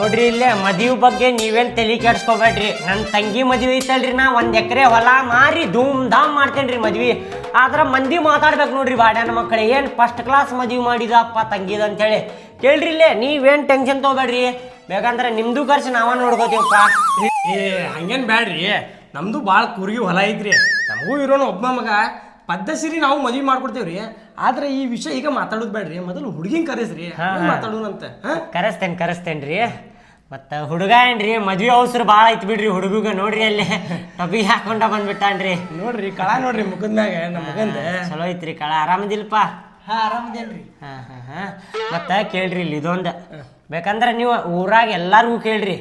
ನೋಡ್ರಿ ಇಲ್ಲೇ ಮದುವೆ ಬಗ್ಗೆ ನೀವೇನ್ ತಲೆ ಕೆಡ್ಸ್ಕೊಬೇಡ್ರಿ. ನನ್ನ ತಂಗಿ ಮದುವೆ ಐತಲ್ರಿ, ನಾ 1 ಎಕರೆ ಹೊಲ ಮಾರಿ ಧೂಮ್ ಧಾಮ್ ಮಾಡ್ತೇನ್ರಿ ಮದ್ವಿ. ಆದ್ರ ಮಂದಿ ಮಾತಾಡ್ಬೇಕು ನೋಡ್ರಿ ಬಾಡ್ಯಾನ ಮಕ್ಕಳು, ಏನ್ ಫಸ್ಟ್ ಕ್ಲಾಸ್ ಮದುವೆ ಮಾಡಿದಪ್ಪ ತಂಗಿದ ಅಂತೇಳಿ. ಕೇಳ್ರಿ ಇಲ್ಲೇ, ನೀವೇನ್ ಟೆನ್ಷನ್ ತಗೋಬೇಡ್ರಿ, ಬೇಕಂದ್ರೆ ನಿಮ್ದು ಖರ್ಚು ನಾವ ನೋಡ್ಕೋತೀವಪ್ಪ. ಹಂಗೇನ್ ಬ್ಯಾಡ್ರಿ, ನಮ್ದು ಭಾಳ ಕುರ್ಗಿ ಹೊಲ ಐತ್ರಿ. ನಮಗೂ ಇರೋನು ಒಬ್ಬ ಮಗ, ಪದ್ಧತಿರಿ ನಾವು ಮದ್ವಿ ಮಾಡ್ಕೊಡ್ತೇವ್ರಿ. ಆದ್ರೆ ಈ ವಿಷಯ ಈಗ ಮಾತಾಡೋದು ಬೇಡ್ರಿ, ಮೊದಲು ಹುಡುಗಿನ ಕರೆಸ್ರಿ ಮಾತಾಡೋಣಂತ. ಕರೆಸ್ತೇನ್ರಿ. ಮತ್ತ ಹುಡುಗ ಏನ್ರಿ ಮದ್ವೆ ಅವಸರ ಭಾಳ ಐತಿ ಬಿಡ್ರಿ ಹುಡುಗ. ನೋಡ್ರಿ ಅಲ್ಲಿ ಟೊಪಿಗೆ ಹಾಕೊಂಡ ಬಂದ್ಬಿಟ್ಟಾನ್ರಿ. ನೋಡ್ರಿ ಕಳ ನೋಡ್ರಿ ಮುಖದ ಮ್ಯಾಗ ನಮ್ಮ ಮಗಂದ ಚಲೋ ಐತ್ರಿ ಕಳ. ಆರಾಮದಿಲ್ಪ? ಆರಾಮದೇನ್ರಿ. ಮತ್ತ ಕೇಳ್ರಿ ಇಲ್ಲಿ ಇದೊಂದು, ಬೇಕಂದ್ರೆ ನೀವು ಊರಾಗ ಎಲ್ಲಾರ್ಗೂ ಕೇಳ್ರಿ,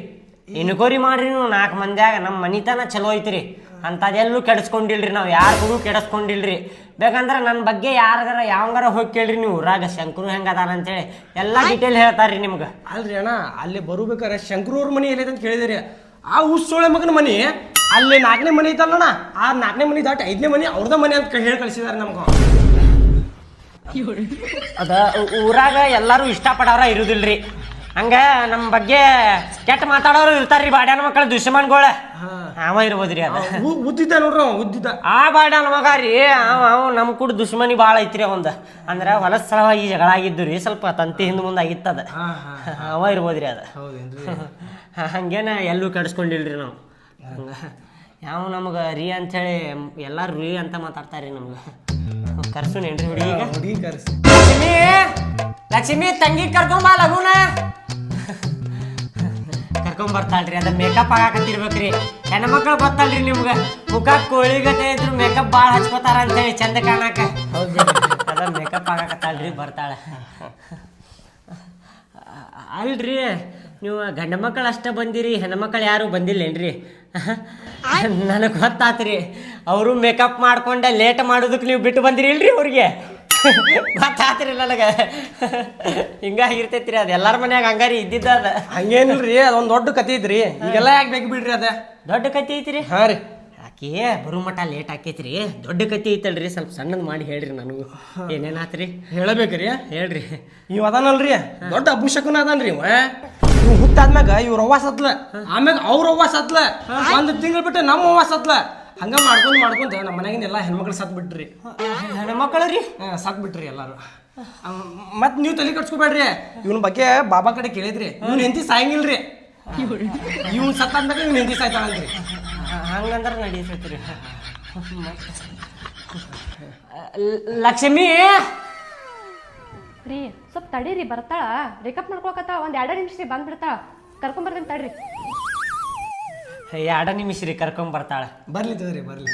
ಇನ್ಕ್ವೈರಿ ಮಾಡ್ರಿ ನೀವು 4 ಮಂದ್ಯಾಗ. ನಮ್ಮ ಮನಿತನ ಚಲೋ ಐತ್ರಿ, ಅಂಥದ್ದೆಲ್ಲೂ ಕೆಡಿಸ್ಕೊಂಡಿಲ್ರಿ, ನಾವು ಯಾರಿಗೂ ಕೆಡಿಸ್ಕೊಂಡಿಲ್ರಿ. ಬೇಕಂದ್ರೆ ನನ್ನ ಬಗ್ಗೆ ಯಾರಿಗಾರ ಯಾವಂಗಾರ ಹೋಗಿ ಕೇಳ್ರಿ ನೀವು ಊರಾಗ, ಶಂಕರು ಹೆಂಗದಾನ ಅಂತೇಳಿ ಎಲ್ಲ ಡೀಟೇಲ್ ಹೇಳ್ತಾರ್ರಿ ನಿಮ್ಗೆ. ಅಲ್ರಿ ಅಣ್ಣ, ಅಲ್ಲಿ ಬರ್ಬೇಕಾರೆ ಶಂಕರವ್ರ ಮನಿ ಎಲ್ಲೈತೆ ಅಂತ ಕೇಳಿದಿರಿ. ಆ ಉಸ್ಸೋಳೆ ಮಗನ ಮನಿ ಅಲ್ಲಿ 4ನೇ ಮನಿ ಐತಲ್ಲಣ್ಣ, ಆ 4ನೇ ಮನಿ ದಾಟಿ 5ನೇ ಮನಿ ಅವ್ರದ ಮನಿ ಅಂತ ಹೇಳಿ ಕಳಿಸಿದಾರೆ ನಮ್ಗೆ. ಅದ ಊರಾಗ ಎಲ್ಲರೂ ಇಷ್ಟಪಡೋರ ಇರುದಿಲ್ರಿ, ಹಂಗ ನಮ್ಮ ಬಗ್ಗೆ ಕೆಟ್ಟ ಮಾತಾಡೋರು ಇರ್ತಾರ್ರಿ ಬಾಡ್ಯಾನ ಮಕ್ಕಳ ದುಶ್ಮನ್ಗಳ. ಅವ ಇರ್ಬೋದ್ರಿ, ಅದ ಉದ್ದಿದ್ದ ನೋಡ್ರಿ, ಉದ್ದಿದ್ದ ಆ ಬಾಡ್ಯಾನ ಮಗ ರೀ. ಅವ ನಮ್ ಕೂಡ ದುಶ್ಮನಿ ಭಾಳ ಐತ್ರಿ ಅವಂದ. ಅಂದ್ರೆ ಹೊಲದ ಸಲುವಾಗಿ ಜಗಳ ಆಗಿದ್ದು ರೀ, ಸ್ವಲ್ಪ ತಂತಿ ಹಿಂದೆ ಮುಂದೆ ಆಗಿತ್ತದ. ಅವ ಇರ್ಬೋದ್ರಿ ಅದ. ಹಂಗೇನ ಎಲ್ಲೂ ಕೆಡಿಸ್ಕೊಂಡಿಲ್ರಿ ನಾವು. ಹಂಗ ಯಾವ ನಮ್ಗೆ ರೀ ಅಂಥೇಳಿ ಎಲ್ಲಾರು ರೀ ಅಂತ ಮಾತಾಡ್ತಾರ್ರಿ ನಮ್ಗೆ. ಕರ್ಸುನೇನ್ರಿ ಹುಡುಗಿ ಕರ್ಸಿ. ಲಕ್ಷ್ಮಿ ತಂಗಿ ಕರ್ಕೊಂಬಾ ಲಗುನ. ಕರ್ಕೊಂಬರ್ತಾಳ್ರಿ, ಅದ ಮೇಕಪ್ ಆಗಾಕತ್ತಿರ್ಬೇಕ್ರಿ. ಹೆಣ್ಮಕ್ಳು ಗೊತ್ತಲ್ರಿ ನಿಮ್ಗೆ, ಮುಖ ಕೋಳಿಗತೆ ಇದ್ರು ಮೇಕಪ್ ಭಾಳ ಹಚ್ಕೋತಾರ ಅಂತೇಳಿ ಚಂದ ಕಾಣಾಕ. ಅದ ಮೇಕಪ್ ಆಗಾಕತ್ತಾಳ್ರಿ, ಬರ್ತಾಳ. ಅಲ್ರಿ ನೀವು ಗಂಡ ಮಕ್ಕಳು ಅಷ್ಟೇ ಬಂದಿರಿ, ಹೆಣ್ಮಕ್ಳು ಯಾರು ಬಂದಿಲ್ಲೇನ್ರಿ? ನನಗೆ ಗೊತ್ತಾತ್ರಿ, ಅವರು ಮೇಕಪ್ ಮಾಡ್ಕೊಂಡೆ ಲೇಟ್ ಮಾಡೋದಕ್ಕೆ ನೀವು ಬಿಟ್ಟು ಬಂದಿರಿ ಇಲ್ರಿ ಅವ್ರಿಗೆ. ಗೊತ್ತಾತ್ರಿ ನನಗೆ. ಹಿಂಗಾಗಿರ್ತೈತ್ರಿ, ಅದು ಎಲ್ಲಾರ ಮನ್ಯಾಗ ಹಂಗಾರಿ ಇದ್ದಿದ್ದ. ಅದ ಹಂಗೇನಿಲ್ರಿ, ಅದೊಂದು ದೊಡ್ಡ ಕತೆ ಐತ್ರಿ. ಈಗೆಲ್ಲ ಯಾಕೆ ಬೇಕು ಬಿಡ್ರಿ, ಅದ ದೊಡ್ಡ ಕತೆ ಐತ್ರಿ. ಹಾಂ ರೀ, ಆಕೆ ಬರೋ ಮಠ ಲೇಟ್ ಆಕೈತ್ರಿ. ದೊಡ್ಡ ಕತೆ ಐತಲ್ರಿ, ಸ್ವಲ್ಪ ಸಣ್ಣದ್ ಮಾಡಿ ಹೇಳ್ರಿ ನನಗೂ. ಏನೇನಾತ್ರಿ ಹೇಳಬೇಕ್ರಿ? ಹೇಳ್ರಿ. ಇವ್ ಅದಾನಲ್ರಿ, ದೊಡ್ಡ ಅಭಿಷೇಕನ ಅದಾನ್ರಿ. ಇವ್ ಹುಟ್ಟಾದ್ಮ್ಯಾಗ ಇವ್ರ ಅವ್ವ ಸತ್ಲ, ಆಮ್ಯಾಗ ಅವ್ರ ಅವ್ವ ಸತ್ಲ, 1 ತಿಂಗಳು ಬಿಟ್ಟು ನಮ್ಮ ಅವ್ವ ಸತ್ಲ. ಹಂಗ ಮಾಡ್ಕೊಂಡು ನಮ್ಮ ಮನ್ಯಾಗಿನ ಎಲ್ಲ ಹೆಣ್ಮಕ್ಳು ಸತ್ ಬಿಟ್ರಿ. ಹೆಣ್ಮಕ್ಳು ರೀ ಸತ್ ಬಿಟ್ರಿ ಎಲ್ಲಾರು. ಮತ್ ನೀವು ತಲೆ ಕಟ್ಸ್ಕೊಬೇಡ್ರಿ, ಇವನ್ ಬಗ್ಗೆ ಬಾಬಾ ಕಡೆ ಕೇಳಿದ್ರಿ, ಇವ್ನ ಹೆಂಡತಿ ಸಾಯಂಗಿಲ್ರಿ. ಇವ್ನ ಸತ್ತಾದ್ಮ್ಯಾಗ ಇವ್ನ ಹೆಂಡತಿ ಸಾಯ್ತಾಳಲ್ರಿ. ಹಂಗಂದ್ರೆ ನಡೀತೈತ್ರಿ. ಲಕ್ಷ್ಮಿ ರೀ ಸ್ವಲ್ಪ ತಡೀರಿ, ಬರ್ತಾಳ. ರೇಕಪ್ ಮಾಡ್ಕೊಳಕತ್ತಾಳ, 1-2 ನಿಮಿಷ ಬಂದ್ಬಿಡ್ತಾಳ. ಕರ್ಕೊಂಬರ್ತೀನಿ ತಡ್ರಿ. 2 ನಿಮಿಷ ರೀ, ಕರ್ಕೊಂಬರ್ತಾಳ. ಬರ್ಲಿ ತಗೋರಿ, ಬರ್ಲಿ.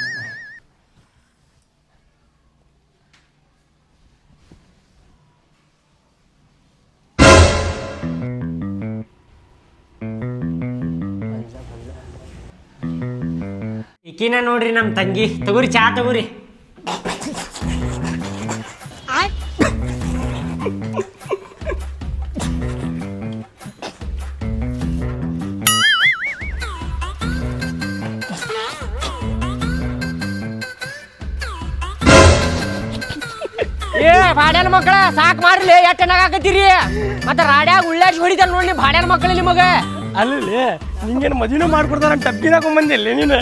ಈಕಿನ ನೋಡ್ರಿ ನಮ್ಮ ತಂಗಿ. ತಗೋರಿ ಚಾ ತಗೋರಿ. ಬಾಡ್ಯಾನ ಮಕ್ಕಳ ಸಾಕ್ ಮಾಡ್ರಿ, ಎಟ್ಟ ನಾಗಾಕತ್ತೀರಿ. ಮತ್ತೆ ರಾಡ್ಯಾಗ ಉಳ್ಳಾಡ್ಸಿ ಹೊಡಿತಾರ ನೋಡಿ ಬಾಡ್ಯಾನ ಮಕ್ಕಳು ನಿಮಗ. ಅಲ್ಲಿ ನಿಂಗೇನು ಮದುವೆನೂ ಮಾಡ್ಕೊಡ್ತಾರ ಟಬ್ಬಿನಾಗ ಬಂದಿಲ್ಲ ನೀನು.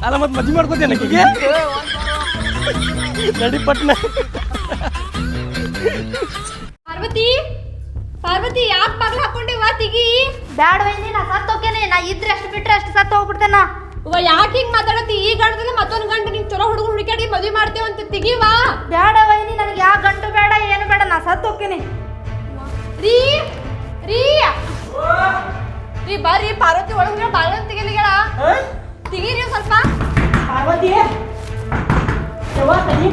ಅಲ್ಲ ಮತ್ತೆ ಮದ್ವೆ ಮಾಡ್ಕೊತೇನೆ ಆಕಿಗೆ ನಡಿ ಪಟ್ನ. ಪಾರ್ವತಿ ಯಾಕೆ ಬಾಗ್ಲ ಹಾಕೊಂಡಿವ? ತಿಗಿ ಬ್ಯಾಡ ವೈನಿ, ನಾ ಸತ್ತು ಹೋಗ್ತೇನೆ. ನಾ ಇದ್ರೆ ಅಷ್ಟು ಬಿಟ್ರೆ ಅಷ್ಟು ಸತ್ತು ಹೋಗ್ಬಿಡ್ತೇನ. ಯಾಕೆ ಹಿಂಗ್ ಮಾತಾಡತಿ? ಈ ಗಂಡದಿಂದ ಮತ್ತೊಂದು ಗಂಡ ನಿಂಗೆ ಚಲೋ ಹುಡುಗ ಹುಡುಕಾಡಿ ಮದ್ವೆ ಮಾಡ್ತೇವೆ ಅಂತ ತಿಗಿವಾ? ಬ್ಯಾಡ ವೈನಿ, ನನಗೆ ಯಾವ ಗಂಟು ಬೇಡ, ಏನು ಬೇಡ, ನಾ ಸತ್ತು ಹೋಗ್ತೇನೆ. ರೀ ರೀ ರೀ ಬರ್ರಿ, ಪಾರ್ವತಿ ಒಳಗ ಬಾಳ ತೆಗಿಲಿಗಳ ತೆಗೀರಿ ಸ್ವಲ್ಪ. ಪಾರ್ವತಿ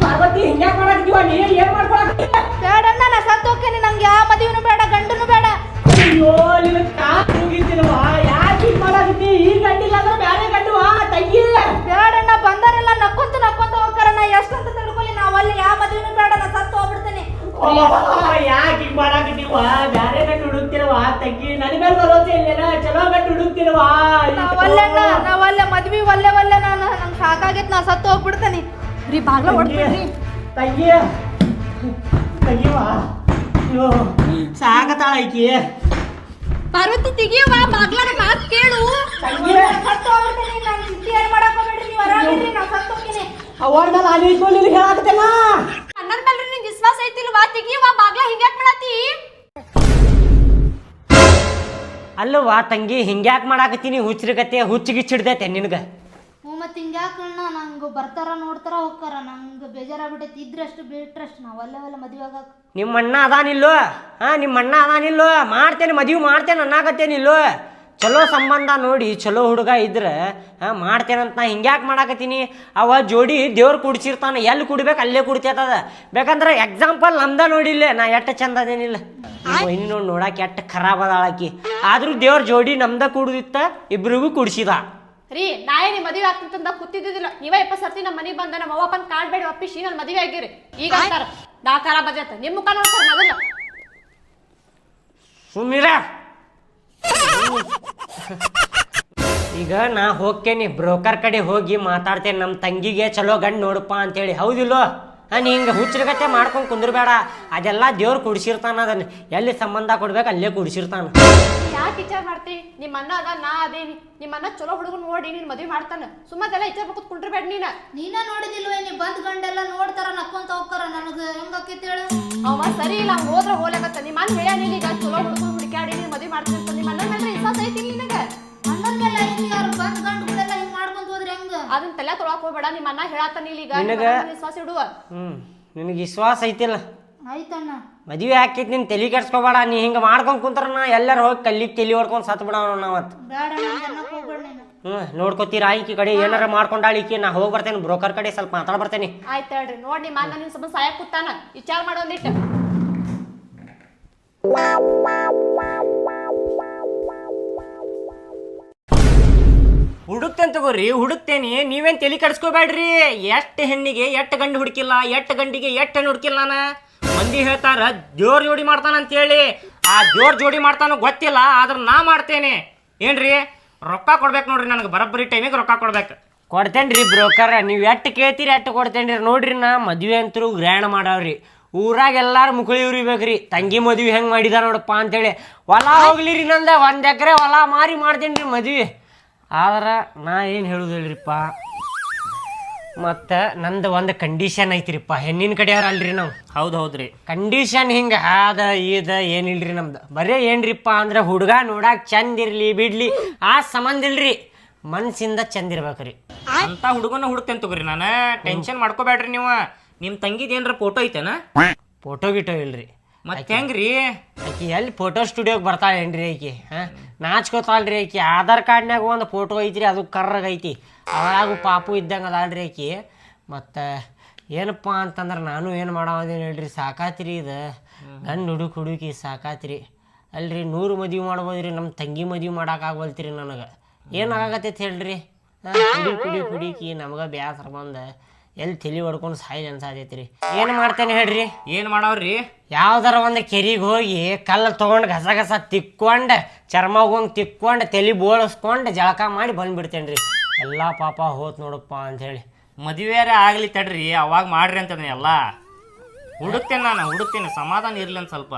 ಪಾರ್ವತಿ ಹಿಂಗ್ಯಾಕ್ ಮಾಡಾಕತ್ತೀವ? ನೀ ಏನ್ ಮಾಡ್ಕೊಳಕತ್ತಿ? ಬೇಡಣ್ಣ, ನಾ ಸತ್ತು ಹೋಗ್ತೇನೆ. ನಂಗೆ ಯಾವ ಮದುವೆನೂ ಬೇಡ, ಗಂಡನು ಬೇಡ. ಅಯ್ಯೋ ನಿನ್ನ ಕಾಲು ಹೋಗಿದ್ದೀನವಾ, ಯಾಕೆ ಹಿಂಗ್ ಮಾಡಾಕತ್ತಿ? ಈ ಗಂಡಿಲ್ಲ ಅಂದ್ರೆ ಬ್ಯಾರೆ ಗಂಡುವಾ ತಂಗಿ. ಬೇಡಣ್ಣ, ಬಂದಾರೆಲ್ಲ ನಕ್ಕೊಂತ ಹೋಗ್ತಾರ. ನಾ ಎಷ್ಟಂತ ತಿಳ್ಕೊಳ್ಳಿ, ನಾವಲ್ಲಿ ಯಾವ ಮದುವೆನೂ ಬೇಡ, ನಾ ಸತ್ತು ಹೋಗ್ಬಿಡ್ತೇನೆ. ಯಾಕೆ ಹಿಂಗ್ ಮಾಡಾಕತ್ತೀವ? ಬ್ಯಾರೆ ಗಂಡು ಹುಡುಕ್ತಿರವಾ ತಂಗಿ? ನನ್ ಮೇಲೆ ಭರೋಸೆ ಇಲ್ಲೇನ? ಚಲೋ ಗಂಡು ಹುಡುಕ್ತಿರವಾ? ನಾವಲ್ಲೆಣ್ಣ, ನಾವಲ್ಲೇ ಮದ್ವಿ ಒಲ್ಲೆ ನಾನು. ನಂಗೆ ಸಾಕಾಗೈತೆ, ನಾ ಸತ್ತು ಹೋಗ್ಬಿಡ್ತೇನೆ. ರೀ ಬಾಗ್ಲ ಹೊಡ್ಬಿಡ್ರಿ ತಂಗಿ ತಂಗಿವಾ ಸಾಕತಾಳ ಐಕಿ ಪಾರ್ವತಿ ತೆಗಿಯವ್ವ ಬಾಗ್ಲಾರ ಮಾತ್ ಕೇಳು. ಸತ್ತು ಹೋಗ್ಬಿಡ್ತೀನಿ ನಾನು. ಚಿಂತೆ ಏನ್ ಮಾಡಕ್ ಹೋಗ್ಬೇಡ್ರಿ ನೀವು. ಆರಾಮಿರ್ರಿ, ನಾವು ಸತ್ತು ಹೋಗ್ತೀನಿ. ಅವಳ ಮೇಲೆ ಅಲ್ಲಿ ಇಟ್ಕೊಂಡು ಹೇಳಾಕತ್ತೇನ. ಅಣ್ಣನ ಮೇಲೆ ನಿಂಗೆ ವಿಶ್ವಾಸ ಐತಿಲ್ವಾ? ತೆಗಿಯವ್ವ ಬಾಗ್ಲ ಹಿಂಗ್ಯಾಕ್ ಮಾಡತ್ತಿ? ಅಲ್ಲವಾ ತಂಗಿ ಹಿಂಗ್ಯಾಕ್ ಮಾಡಾಕತ್ತೀನಿ? ಹುಚ್ಚರಿಗತ್ತೆ ಹುಚ್ಚಿಗಿಚ್ಚಿಡ್ದೈತೆ ನಿನಗ. ಮತ್ತೆ ಹಿಂಗ್ಯಾಕಣ್ಣ, ನಂಗೆ ಬರ್ತಾರ ನೋಡ್ತಾರ ಹೋಗ್ತಾರ. ನಂಗೆ ಬೇಜಾರಾಗ್ಬಿಟ್ಟೈತಿ. ಇದ್ರಷ್ಟು ಬಿಟ್ರಷ್ಟು ನಾವು ಅಲ್ಲೆಲ್ಲ ಮದುವೆ ಆಗಾಕ. ನಿಮ್ಮ ಅಣ್ಣ ಅದಾನಿಲ್ಲೋ? ನಿಮ್ಮ ಅಣ್ಣ ಅದಾನಿಲ್ಲೋ? ಮಾಡ್ತೇನೆ ಮದುವೆ ಮಾಡ್ತೇನೆ ಅನ್ನಾಕತ್ತೇನಿಲ್ಲೋ? ಚಲೋ ಸಂಬಂಧ ನೋಡಿ ಚಲೋ ಹುಡುಗ ಇದ್ರೆ ಮಾಡ್ತೇನಂತ ನಾ ಹಿಂಗ್ಯಾಕೆ ಮಾಡಾಕತ್ತೀನಿ? ಅವ ಜೋಡಿ ದೇವ್ರು ಕುಡ್ಸಿರ್ತಾನೆ, ಎಲ್ಲಿ ಕುಡ್ಬೇಕು ಅಲ್ಲೇ ಕುಡ್ತೈತದ. ಬೇಕಂದ್ರೆ ಎಕ್ಸಾಂಪಲ್ ನಮ್ದ ನೋಡಿಲ್ಲ, ನಾ ಎಟ್ಟು ಚಂದ ಅದೇನಿಲ್ಲ. ಇನ್ನು ನೋಡಿ ನೋಡಾಕೆ ಎಟ್ಟು ಖರಾಬ್ ಅದಾಳಕಿ. ಆದ್ರೂ ದೇವ್ರ ಜೋಡಿ ನಮ್ದ ಕುಡ್ದಿತ್ತ, ಇಬ್ರಿಗೂ ಕುಡ್ಸಿದ. ರೀ ನಾಳೆ ನೀ ಮದುವೆ ಆಗ್ತಂತ ಕೂತಿದ್ದಿಲ್ಲ. ನೀವ 20 ಸರ್ತಿ ನಮ್ಮ ಮನೆಗೆ ಬಂದ ನಮ್ಮ ಅವ್ವಪ್ಪನ ಕಾಡ್ಬೇಡಿ ಒಪ್ಪಿಸಿ ನಾನು ಮದುವೆ ಆಗಿರಿ. ಈಗ ಅಂತಾರ ನಾ ಖರಾಬ್ ಅದ ನಿಮ್ಮ ಮುಖ ನೋಡ್ತಾರ ಮೊದಲ. ಸುಮ್ಮಿರ. ಈಗ ನಾ ಹೋಗ್ತೇನೆ ಬ್ರೋಕರ್ ಕಡೆ ಹೋಗಿ ಮಾತಾಡ್ತೇನೆ, ನಮ್ಮ ತಂಗಿಗೆ ಚಲೋ ಗಂಡು ನೋಡಪ್ಪ ಅಂತೇಳಿ. ಹೌದಿಲ್ಲೋ? ನೀ ಹಿಂಗೆ ಹುಚ್ಚರಿಗತ್ತೆ ಮಾಡ್ಕೊಂಡು ಕುಂದ್ರಬೇಡ. ಅದೆಲ್ಲ ದೇವ್ರು ಕುಡಿಸಿರ್ತಾನ, ಅದನ್ನ ಎಲ್ಲಿ ಸಂಬಂಧ ಕೊಡ್ಬೇಕು ಅಲ್ಲೇ ಕುಡಿಸಿರ್ತಾನ. ಯಾಕೆ ವಿಚಾರ ಮಾಡ್ತಿ? ನಿಮ್ಮ ಅಣ್ಣ ಅದ, ನಾ ಅದೇನಿ. ನಿಮ್ಮ ಅಣ್ಣ ಚಲೋ ಹುಡುಗನ್ ನೋಡಿ ನೀನ್ ಮದುವೆ ಮಾಡ್ತಾನ. ಸುಮ್ಮದೆಲ್ಲ ವಿಚಾರ ಮಾಡ್ಕೊತ ಕುಂಡ್ರಬೇಡ ನೀನ ನೋಡಿದಿಲ್ವೇ? ನೀ ಬಂದ್ ಗಂಡೆಲ್ಲ ನೋಡ್ತಾರ, ನಕ್ಕೊಂತ ಹೋಗ್ತಾರ. ನನಗೆ ಹೆಂಗಾಕೈತಿ ಹೇಳು? ಅವ ಸರಿ ಇಲ್ಲ, ಹೋದ್ರ ಹೋಲಾಗತ್ತ. ನಿಮ್ಮ ಅಣ್ಣ ಹೇಳ್ಯಾನ ಈಗ ಚಲೋ ಹುಡುಗನ್ ಹುಡುಕ್ಯಾಡಿ ನೀನ್ ಮದುವೆ ಮಾಡ್ತೀನಿ ಅಂತ. ನಿಮ್ಮ ಅಣ್ಣ ಮೇಲೆ ವಿಶ್ವಾಸ ಐತಿ ನಿನಗ? ಅಣ್ಣನ ಮೇಲೆ ಐತಿ. ಅವ್ರು ಬಂದ್ ಗಂಡುಗಳೆಲ್ಲ ಹಿಂಗ್ ಮಾಡ್ಕೊಂತ ಹೋದ್ರೆ ಹೆಂಗ? ಅದನ್ನ ತಲೆ ತೊಳಕ್ ಹೋಗ್ಬೇಡ. ನಿಮ್ಮ ಅಣ್ಣ ಹೇಳತ್ತಾನ ಈಗ ವಿಶ್ವಾಸ ಇಡುವ. ನಿನಗೆ ವಿಶ್ವಾಸ ಐತಿಲ್ಲ? ಆಯ್ತಣ್ಣ, ಮದುವೆ ಹಾಕಿತ್ ನಿನ್ ತಲೆ ಕೆಡ್ಸ್ಕೊಬೇಡ. ನೀ ಹಿಂಗೆ ಮಾಡ್ಕೊಂಡ್ ಕುಂತ್ರ ನಾ ಎಲ್ಲರೂ ಹೋಗಿ ಕಲ್ಲಿಗೆ ತಲೆ ಹೊಡ್ಕೊಂಡು ಸತ್ ಬಿಡೋಣ ನಾವತ್ತು. ಬೇಡ ಅನ್ನಕ್ ಹೋಗ್ಬೇಡ ನೀನು. ನೋಡ್ಕೋತೀರ ಈಕಿ ಕಡೆ ಏನಾರ ಮಾಡ್ಕೊಂಡಾಳಿಕಿ. ನಾ ಹೋಗಿ ಬರ್ತೇನೆ ಬ್ರೋಕರ್ ಕಡೆ, ಸ್ವಲ್ಪ ಮಾತಾಡ್ ಬರ್ತೇನೆ. ಆಯ್ತು ಹೇಳ್ರಿ. ನೋಡಿ ನಿಮ್ಮ ಅಣ್ಣ ನಿನ್ ಸ್ವಲ್ಪ ಸಾಯಕ್ ಕೂತಾನ, ವಿಚಾರ ಮಾಡೋದಿಟ್ಟು. ಹುಡುಕ್ತೇನೆ ತಗೋರಿ, ಹುಡುಕ್ತೇನೆ. ನೀವೇನ್ ತಲೆ ಕೆಡ್ಸ್ಕೋಬೇಡ್ರಿ. ಎಷ್ಟು ಹೆಣ್ಣಿಗೆ ಎಷ್ಟು ಗಂಡು ಹುಡುಕಿಲ್ಲ, ಎಷ್ಟು ಗಂಡಿಗೆ ಎಷ್ಟು ಹೆಣ್ಣು ಹುಡುಕಿಲ್ಲ. ನಾನು ಮಂದಿ ಹೇಳ್ತಾರ ಜೋರ್ ಜೋಡಿ ಮಾಡ್ತಾನ ಅಂತೇಳಿ. ಆ ಜೋರ್ ಜೋಡಿ ಮಾಡ್ತಾನೋ ಗೊತ್ತಿಲ್ಲ, ಆದ್ರೆ ನಾ ಮಾಡ್ತೇನೆ. ಏನ್ರಿ ರೊಕ್ಕ ಕೊಡ್ಬೇಕು ನೋಡ್ರಿ, ನನಗೆ ಬರೋಬ್ಬರಿ ಟೈಮಿಗೆ ರೊಕ್ಕ ಕೊಡ್ಬೇಕು. ಕೊಡ್ತೇನ್ರಿ ಬ್ರೋಕರ್, ನೀವು ಎಷ್ಟು ಕೇಳ್ತೀರಿ ಎಷ್ಟು ಕೊಡ್ತೇನ್ರಿ. ನೋಡ್ರಿ ನಾ ಮದುವೆ ಅಂತರೂ ಗ್ರ್ಯಾಂಡ್ ಮಾಡವ್ರಿ. ಊರಾಗ ಎಲ್ಲಾರು ಮುಕುಳಿ ಉರಿಬೇಕ್ರಿ. ತಂಗಿ ಮದುವೆ ಹೆಂಗೆ ಮಾಡಿದ ನೋಡಪ್ಪ ಅಂತೇಳಿ. ಹೊಲ ಹೋಗ್ಲಿರಿ ನಂದ 1 ಎಕರೆ ಹೊಲ ಮಾರಿ ಮಾಡ್ತೇನೆ ರೀ ಮದುವೆ. ಆದ್ರೆ ನಾ ಏನು ಹೇಳುದಿಲ್ರಿಪ್ಪ, ಮತ್ತು ನಂದು ಒಂದು ಕಂಡೀಷನ್ ಐತ್ರಿಪ್ಪ. ಹೆಣ್ಣಿನ ಕಡೆಯವ್ರು ಅಲ್ರಿ ನಾವು. ಹೌದ್ರಿ. ಕಂಡೀಷನ್ ಹಿಂಗೆ ಅದ ಇದ ಏನಿಲ್ರಿ ನಮ್ದು. ಬರೇ ಏನ್ರಿಪ್ಪ ಅಂದ್ರೆ ಹುಡುಗ ನೋಡಾಕ ಚಂದ ಇರ್ಲಿ ಬಿಡ್ಲಿ ಆ ಸಂಬಂಧ ಇಲ್ರಿ, ಮನ್ಸಿಂದ ಚಂದ ಇರ್ಬೇಕ್ರಿ. ಅಂತ ಹುಡುಗನ ಹುಡುಕ್ತೇನೆ ತಗೋರಿ. ನಾನು ಟೆನ್ಷನ್ ಮಾಡ್ಕೋಬೇಡ್ರಿ ನೀವು. ನಿಮ್ಮ ತಂಗಿದ ಏನ್ರ ಫೋಟೋ ಐತೆನ? ಫೋಟೋ ಗಿಟೋ ಇಲ್ರಿ. ಮತ್ತೆ ಹೆಂಗ್ರಿ ಆಕಿ ಎಲ್ಲಿ ಫೋಟೋ ಸ್ಟುಡಿಯೋಗೆ ಬರ್ತಾಳೇನ್ರಿ ಆಕಿ? ನಾಚ್ಕೋತಾಳ್ರಿ ಆಕಿ. ಆಧಾರ್ ಕಾರ್ಡ್ನಾಗ ಒಂದು ಫೋಟೋ ಐತ್ರಿ, ಅದು ಕರ್ರಗೈತಿ. ಅವಾಗೂ ಪಾಪು ಇದ್ದಂಗೆ ಅದಾಳ್ರಿ ಆಕಿ. ಮತ್ತು ಏನಪ್ಪ ಅಂತಂದ್ರೆ ನಾನು ಏನು ಮಾಡೋದೇನು ಹೇಳ್ರಿ, ಸಾಕಾತ್ರಿ ಇದು ಗಂಡು ಹುಡುಕಿ ಸಾಕಾತ್ರಿ. ಅಲ್ರಿ 100 ಮದುವೆ ಮಾಡ್ಬೋದ್ರಿ, ನಮ್ಮ ತಂಗಿ ಮದುವೆ ಮಾಡೋಕ್ಕಾಗವಲ್ತ್ರಿ ನನಗೆ. ಏನಾಗತ್ತೈತೆ ಹೇಳ್ರಿ? ಕುಡಿಕಿ ನಮ್ಗೆ ಬ್ಯಾಸರ ಬಂದ ಎಲ್ಲಿ ತಲೆ ಹೊಡ್ಕೊಂಡು ಸಾಯಿಲ್ ಅನ್ಸಾತೈತ್ರಿ. ಏನು ಮಾಡ್ತೇನೆ ಹೇಳ್ರಿ? ಏನು ಮಾಡವ್ರಿ? ಯಾವ್ದಾರ ಒಂದು ಕೆರಿಗೆ ಹೋಗಿ ಕಲ್ಲು ತೊಗೊಂಡು ಗಸ ತಿಕ್ಕೊಂಡು ಚರ್ಮಗೊಂದು ತಿಕ್ಕೊಂಡು ತಲೆ ಬೋಳಿಸ್ಕೊಂಡು ಜಳಕ ಮಾಡಿ ಬಂದ್ಬಿಡ್ತೇನೆ ರೀ. ಎಲ್ಲ ಪಾಪ ಹೋತ್ ನೋಡಪ್ಪ ಅಂಥೇಳಿ. ಮದುವೆಯಾರ ಆಗಲಿ ತಡ್ರಿ, ಅವಾಗ ಮಾಡ್ರಿ ಅಂತ ಎಲ್ಲ ಹುಡುಕ್ತೇನೆ. ನಾನು ಹುಡುಕ್ತೇನೆ, ಸಮಾಧಾನ ಇರ್ಲಿ ಅಂತ ಸ್ವಲ್ಪ.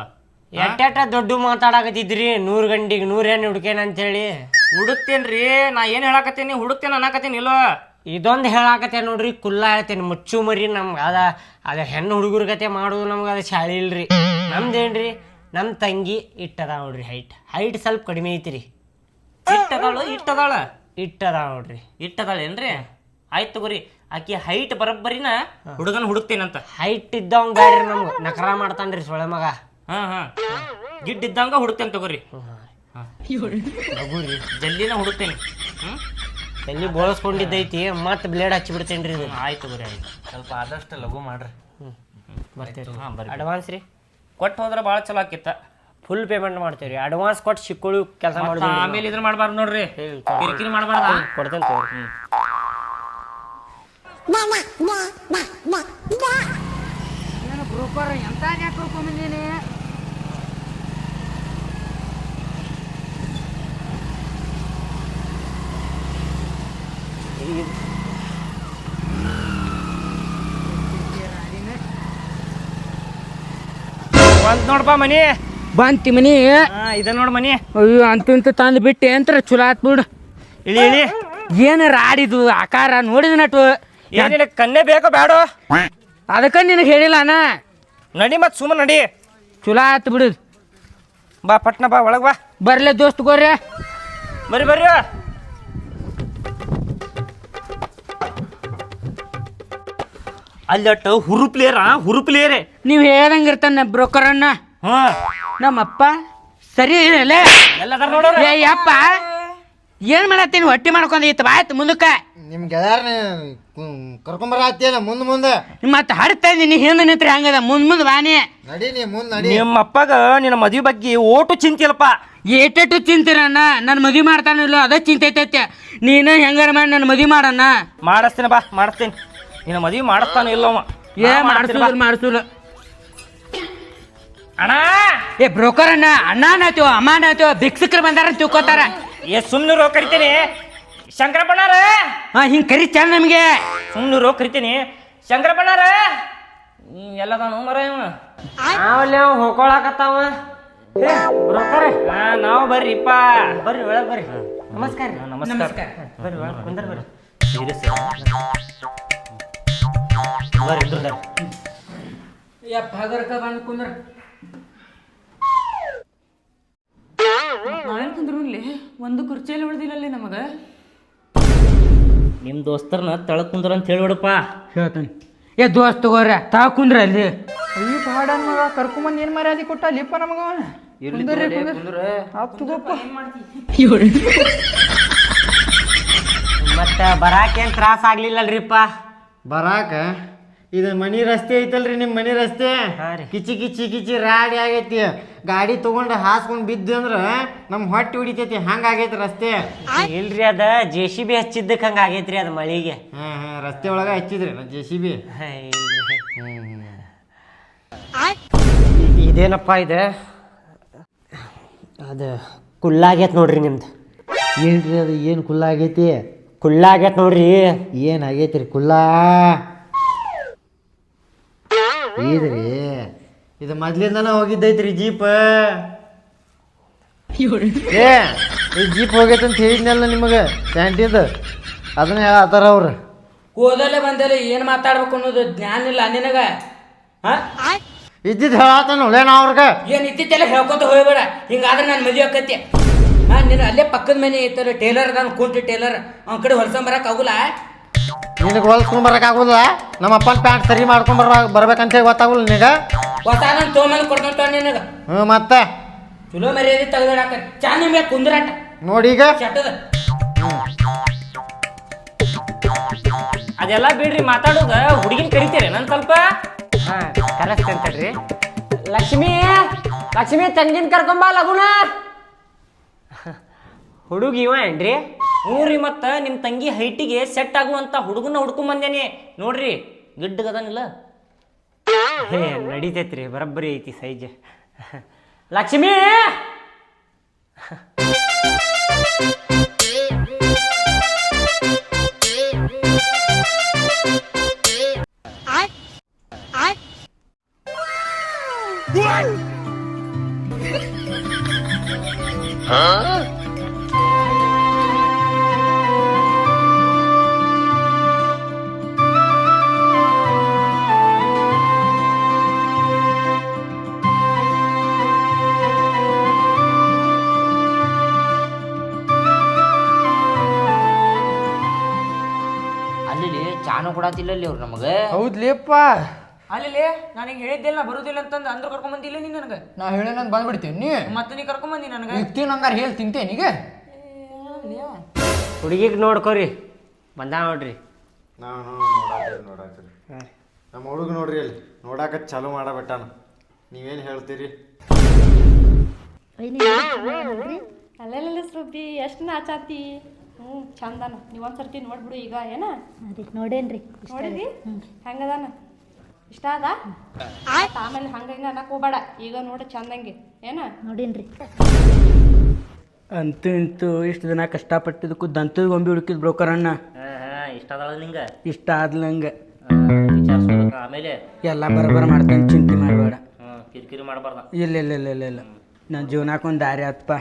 ಎಟ್ಟ ದೊಡ್ಡ ಮಾತಾಡಕತ್ತಿದ್ರಿ, 100 ಗಂಡಿಗೆ 100 ಹೆಣ್ಣು ಹುಡುಕೇನ ಅಂತೇಳಿ. ಹುಡುಕ್ತೇನ್ರಿ, ನಾ ಏನು ಹೇಳಾಕತ್ತೇನಿ, ಹುಡುಕ್ತೇನೆ ಅನ್ನಕತ್ತೇನಿ ಇಲ್ಲೋ. ಇದೊಂದು ಹೇಳಾಕತ್ತೇನೆ ನೋಡ್ರಿ, ಕುಲ್ಲ ಹೇಳ್ತೇನೆ. ಮುಚ್ಚು ಮರಿ ನಮ್ಗೆ ಅದ ಹೆಣ್ಣು ಹುಡುಗರ ಕತೆ ಮಾಡೋದು ನಮ್ಗೆ ಅದು ಶಾಲೆ ಇಲ್ರಿ. ನಮ್ದೇನ್ರಿ, ನಮ್ಮ ತಂಗಿ ಇಟ್ಟದ ನೋಡ್ರಿ. ಹೈಟ್ ಸ್ವಲ್ಪ ಕಡಿಮೆ ಐತ್ರಿ. ಇಟ್ಟದ ನೋಡ್ರಿ. ಇಟ್ಟದಾಳೇನ್ರಿ? ಆಯ್ತು ತಗೋರಿ. ಆಕಿ ಹೈಟ್ ಬರೋಬ್ಬರಿನ ಹುಡುಗನ ಹುಡುಕ್ತೇನಂತ. ಹೈಟ್ ಇದ್ದವಂಗ ಬ್ಯಾಡ್ರಿ, ನಮ್ಗೆ ನಕರ ಮಾಡ್ತಾನ್ರಿ ಸೊಳೆ ಮಗ. ಗಿಡ್ ಇದ್ದಂಗ ಹುಡುಕ್ತೇನೆ ತಗೋರಿ. ಜಲ್ದಿನ ಹುಡುಕ್ತೇನೆ. ಎಲ್ಲಿ ಬೋಳಿಸ್ಕೊಂಡಿದ್ದೈತಿ, ಮತ್ತೆ ಬ್ಲೇಡ್ ಹಚ್ಚಿಬಿಡ್ತೇನೆ ರೀ. ಆಯ್ತು ತಗೋರಿ, ಆಯ್ತು. ಸ್ವಲ್ಪ ಆದಷ್ಟು ಲಘು ಮಾಡ್ರಿ. ಬರ್ತೀವಿ. ಬರ್ರಿ. ಅಡ್ವಾನ್ಸ್ ರೀ ಕೊಟ್ಟು ಹೋದ್ರೆ ಭಾಳ ಚಲೋ ಆಕಿತ್ತ. ಫುಲ್ ಪೇಮೆಂಟ್ ಮಾಡ್ತೇವೆ ರೀ. ಅಡ್ವಾನ್ಸ್ ಕೊಟ್ಟು ಸಿಕ್ಕೊಳ್ಳಿ ಕೆಲಸ ಮಾಡೋದು. ಆಮೇಲೆ ಇದನ್ನ ಮಾಡಬಾರ್ದು ನೋಡ್ರಿ, ಕಿರಿಕಿರಿ ಮಾಡಬಾರ್ದು. ಕೊಡ್ತೇನೆ ತಗೋರಿ. ಏನು ಬ್ರೋಕರ್ ಎಂತ ಯಾಕೆ ಕರ್ಕೊಂಬಂದೀನಿ? ಬಂತ್ ನೋಡಪ್ಪ ಮನಿ. ಬಂತಿ ಮನಿ. ಇದ ನೋಡ್ ಮನಿ. ಅಯ್ಯೋ ಅಂತೂ ಇಂತ ತಂದು ಬಿಟ್ಟೆ ಅಂತ ಚಲೋ ಆತ್ ಬಿಡು. ಇಳಿ ಇಳಿ. ಏನು ರಾಡಿದು ಆಕಾರ ನೋಡಿದ ನಟು. ಏನಿಲ್ಲ ಕನ್ನೆ ಬೇಕೋ ಬೇಡೋ? ಅದಕ್ಕೆ ನಿನಗೆ ಹೇಳಿಲ್ಲ ಅಣ್ಣ. ನಡಿ ಮತ್ ಸುಮ್ಮನೆ ನಡಿ. ಚಲೋ ಆತ್ ಬಿಡು. ಬಾ ಪಟ್ನ ಬಾ ಒಳಗ್ ಬಾ. ಬರ್ಲೆ ದೋಸ್ತ್ ಗೋರ್ರೆ. ಬರ್ರಿ ಬರ್ರಿ. ಅಲ್ಲಟ್ಟು ಹುರುಪ್ಲೇರೆ. ನೀವು ಹೇಳ್ದಂಗೆ ಇರ್ತಾನೆ ಬ್ರೋಕರ್ ಅಣ್ಣ. ನಮ್ಮಪ್ಪ ಸರಿ ಇರಲ್ಲ. ಎಲ್ಲದಾರ ನೋಡೋರು. ಏ ಯಪ್ಪ ಏನು ಮಾಡತ್ತೀನಿ ಹೊಟ್ಟಿ ಮಾಡ್ಕೊಂಡು ಇತ್ತು ಬಾಯ್ತು ಮುಂದಕ್ಕೆ. ನಿಮ್ಮ ಗೆಳೆಯರ್ನ ಕರ್ಕೊಂಬರತ್ತೇನ ಮುಂದೆ ಮತ್ತೆ ಹಡ್ತಾ ಇದ್ದೀನಿ ಹಿಂದೆ ನಿಂತ್ರೆ ಹಂಗದ ಮುಂದೆ ಬಾನಿ. ನಡಿ ನೀ ಮುಂದೆ ನಡಿ. ನಿಮ್ಮ ಅಪ್ಪಗ ನಿನ್ನ ಮದುವೆ ಬಗ್ಗೆ ಓಟು ಚಿಂತಿಲ್ಲಪ್ಪ. ಏಟೆಟು ಚಿಂತಿರಣ್ಣ. ನನ್ನ ಮದುವೆ ಮಾಡ್ತಾನಿಲ್ಲ ಅದ ಚಿಂತೆ ಐತೈತೆ. ನೀನು ಹೆಂಗಾರ ಮಾಡಿ ನನ್ನ ಮದುವೆ ಮಾಡಣ್ಣ. ಮಾಡಿಸ್ತೀನಿ ಬಾ ಮಾಡಿಸ್ತೀನಿ. ನಿನ್ನ ಮದುವೆ ಮಾಡಿಸ್ತಾನೆ ಇಲ್ಲವ. ಏ ಮಾಡಿಸೂಲ್ಲ ಅಣ್ಣ. ಏ ಬ್ರೋಕರ್ ಅಣ್ಣ ಅಣ್ಣ ನಾತೀವ ಅಮ್ಮ ನಾತೀವ ಭಿಕ್ಷಕರು ಬಂದಾರ ತಿಳ್ಕೊತಾರ. ಸುಮ್ನಿರೋ ಕರಿತೀನಿ. ಶಂಕರಪ್ಪಣ್ಣಾರ ಹಿಂಗೆ ಕರಿ ಚಂದ ನಮಗೆ. ಸುಮ್ನಿರೋ ಕರಿತೀನಿ. ಶಂಕರಪ್ಪಣ್ಣಾರ ಎಲ್ಲದಾನು ಮರ ಇವ. ನಾವಲ್ಲಿ ಅವ ಹೋಗ್ಕೊಳಕತ್ತಾವ. ನಾವು ಬರ್ರಿಪ್ಪ. ಬರ್ರಿ ಒಳಗೆ ಬರ್ರಿ. ನಮಸ್ಕಾರ. ನಮಸ್ಕಾರ. ಬರ್ರಿ ಒಳಗೆ ಕುಂದರ್ ಬರ್ರಿ. ಬರ್ರಿ ಇದ್ರದಾರ. ಯಪ್ಪ ಹಗರ್ಕ ಬಂದು ಕುಂದ್ರ. ನಾವೇನು ಕುಂದ್ರು ಇಲ್ಲಿ ಒಂದು ಕುರ್ಚಿಯಲ್ಲಿ ಉಳ್ದಿಲ್ಲಲ್ಲಿ ನಮಗೆ. ನಿಮ್ಮ ದೋಸ್ತರನ್ನ ತಳಕ್ ಕುಂದ್ರ ಅಂತ ಹೇಳ್ಬಿಡಪ್ಪ. ಹೇಳ್ತಾನೆ. ಏ ದೋಸ್ತ್ ತಗೋರ ತಾ ಕುಂದ್ರ ಅಲ್ಲಿ. ಅಯ್ಯೋ ಪಾಡನ್ ಮಗ ಕರ್ಕೊಂಬಂದು ಏನು ಮರ್ಯಾದೆ ಕೊಟ್ಟ ಅಲ್ಲಿಪ್ಪ ನಮಗ. ಮತ್ತೆ ಬರಾಕೇನ್ ತ್ರಾಸ ಆಗ್ಲಿಲ್ಲಲ್ರಿಪ್ಪ. ಬರಾಕ ಇದು ಮನಿ ರಸ್ತೆ ಐತಲ್ರಿ ನಿಮ್ಮ ಮನಿ ರಸ್ತೆ. ಕಿಚಿ ಕಿಚಿ ಕಿಚಿ ರಾಡಿ ಆಗೈತಿ. ಗಾಡಿ ತಗೊಂಡು ಹಾಸ್ಕೊಂಡು ಬಿದ್ದು ಅಂದ್ರ ನಮ್ಮ ಹೊಟ್ಟೆ ಹೊಡಿತೈತಿ. ಹಂಗಾಗೈತಿ ರಸ್ತೆ. ಇಲ್ರಿ ಅದ JCB ಹಚ್ಚಿದ್ದಕ್ಕೆ ಹಂಗ ಆಗೈತ್ರಿ ಅದ ಮಳಿಗೆ. ರಸ್ತೆ ಒಳಗ ಹಚ್ಚಿದ್ರಿ JCB. ಇದೇನಪ್ಪ ಇದೆ? ಅದು ಕುಲ್ಲಾಗೈತ್ ನೋಡ್ರಿ ನಿಮ್ದು. ಏನ್ರಿ ಅದು ಏನು ಕುಲ್ಲ ಆಗೈತಿ? ಕುಲ್ಲಾಗೈತ್ ನೋಡ್ರಿ. ಏನು ಆಗೈತ್ರಿ ಕುಲ್ಲಾ? ಇದ್ರಿ ಇದು ಮೊದ್ಲಿಂದನ ಹೋಗಿದ್ದೈತ್ರಿ ಜೀಪ್. ಏ ಈ ಜೀಪ್ ಹೋಗೈತಂತ ಹೇಳಿದ್ನಲ್ಲ ನಿಮಗೆ ಕ್ಯಾಂಟೀನ್ದು. ಅದನ್ನ ಹೇಳತ್ತಾರ ಅವ್ರು. ಹೋದಲ್ಲೇ ಬಂದಲ್ಲ ಏನು ಮಾತಾಡ್ಬೇಕು ಅನ್ನೋದು ಜ್ಞಾನ ಇಲ್ಲ ನಿನಗ. ಇದ್ದಿದ್ದು ಹೇಳತ್ತಾನ ಒಳ್ಳೆನ ಅವ್ರಿಗೆ. ಏನು ಇತ್ತಿತ್ತೆಲ್ಲ ಹೇಳ್ಕೊತ ಹೋಗ್ಬೇಡ. ಹಿಂಗಾದ್ರೆ ನಾನು ಮದುವೆ ಆಕತಿ. ನೀನು ಅಲ್ಲೇ ಪಕ್ಕದ ಮನೆ ಐತಲ್ಲ ಟೇಲರ್ ಅದಾನ ಕುಂಟಿ ಟೇಲರ್. ಅವ್ನ ಕಡೆ ಹೊಲ್ಸಂಬರಕ್ಕೆ ಆಗುಲ್ಲ. ನಿನಗೆ ಹೊಲ್ಸ್ಕೊಂಬರಕ್ಕಾಗುಲ್ಲ. ನಮ್ಮ ಅಪ್ಪನ ಪ್ಯಾಂಟ್ ಸರಿ ಬರ್ಬೇಕಂತ ಹೇಳಿ ಗೊತ್ತಾಗುಲ್ಲ ನಿನಗೆ. ಹೊಸ ನಾನು ತೊಗೊಂಬಂದು ಕೊಡ್ಕೊಂತ ನಿನಗೆ. ಮತ್ತೆ ಚಲೋ ಮರ್ಯಾದೆ ತೆಗೆದಾಕ ಚಾ ನಿಮ್ಗೆ ಕುಂದ್ರಾಟ ನೋಡಿ ಈಗ ಚಟದ. ಅದೆಲ್ಲ ಬಿಡ್ರಿ ಮಾತಾಡೋದ. ಹುಡುಗಿನ ಕರಿತೀರಿ ನನ್ ಸ್ವಲ್ಪ. ಕರೆಸ್ತೇನ್ರಿ. ಲಕ್ಷ್ಮಿ ಲಕ್ಷ್ಮಿ ತಂಗಿನ ಕರ್ಕೊಂಬ ಲಗುನ. ಹುಡುಗಿ ಇವ ಏನ್ರಿ? ನೋಡ್ರಿ ಮತ್ತ ನಿಮ್ಮ ತಂಗಿ ಹೈಟಿಗೆ ಸೆಟ್ ಆಗುವಂತ ಹುಡುಗನ ಹುಡ್ಕೊಂಡ್ ಬಂದೇನಿ ನೋಡ್ರಿ. ಗಿಡ್ಡಗದಾನಿಲ್ಲ. ನಡೀತೈತ್ರಿ ಬರಬ್ಬರಿ ಐತಿ ಸೈಜ್. ಲಕ್ಷ್ಮಿ ಚಾನು ಕೊಡತಿಲ್ಲಲ್ಲಿ ಅವ್ರು ನಮಗೆ. ಹೌದ್ಲೇಪ್ಪ. ಅಲ್ಲಿ ನನಗೆ ಹೇಳಿದ್ದಿಲ್ಲ ಬರುದಿಲ್ಲ ಅಂತಂದು ಅಂದ್ರ ಕರ್ಕೊಂಬಂದಿಲ್ಲ ನೀ ನನಗೆ. ನಾ ಹೇಳಿ ನಂಗೆ ಬಂದ್ಬಿಡ್ತೀನಿ. ಮತ್ತೆ ನೀ ಕರ್ಕೊಂಬಂದಿ ನನಗೆ. ಇರ್ತೀನಿ ಹಂಗಾರೆ ಹೇಳಿ ತಿಂತೇನೆ ಈಗ. ಹುಡುಗಿಗೆ ನೋಡ್ಕೋರಿ ಬಂದ ನೋಡ್ರಿ. ನೋಡಾತ್ರಿ ನಮ್ಮ ಹುಡುಗ ನೋಡ್ರಿ ಅಲ್ಲಿ ನೋಡಾಕ ಚಾಲು ಮಾಡಬಿಟ್ಟಾನ. ನೀವೇನು ಹೇಳ್ತೀರಿ? ಅಲ್ಲೆಲ್ಲ ಸುಬ್ಬಿ ಎಷ್ಟು ನಾಚಾತಿ. ಚಂದನ ನೀವೊಂದ್ಸರ್ತಿ ನೋಡ್ಬಿಡು ಈಗ. ಏನ ನೋಡೇನ್ರಿ ನೋಡಿದ್ರಿ ಹೆಂಗದಾನ? ಇಷ್ಟ ಅದ? ಆಮೇಲೆ ಹಂಗ ಹಿಂಗ ಅನ್ನಕ್ ಹೋಗ್ಬೇಡ. ಈಗ ನೋಡಿ ಚಂದಂಗೆ. ಏನ ನೋಡೇನ್ರಿ. ಅಂತೂ ಇಂತೂ ಇಷ್ಟು ದಿನ ಕಷ್ಟಪಟ್ಟಿದ್ದಕ್ಕೂ ದಂತದ ಗೊಂಬೆ ಹುಡುಕಿದ್ ಬ್ರೋಕರ್ ಅಣ್ಣ. ಇಷ್ಟ ಅದಲ್ಲ ನಿಂಗೆ? ಇಷ್ಟ ಆದ್ಲ ನಂಗೆ. ಆಮೇಲೆ ಎಲ್ಲ ಬರಬರ ಮಾಡ್ತೇನೆ ಚಿಂತೆ ಮಾಡಬೇಡ. ಕಿರಿಕಿರಿ ಮಾಡಬಾರ್ದ. ಇಲ್ಲ ಇಲ್ಲ ಇಲ್ಲ ಇಲ್ಲ ಇಲ್ಲ ನನ್ನ ಜೀವನಕ್ಕೊಂದು ದಾರಿ ಆತ್ಪ.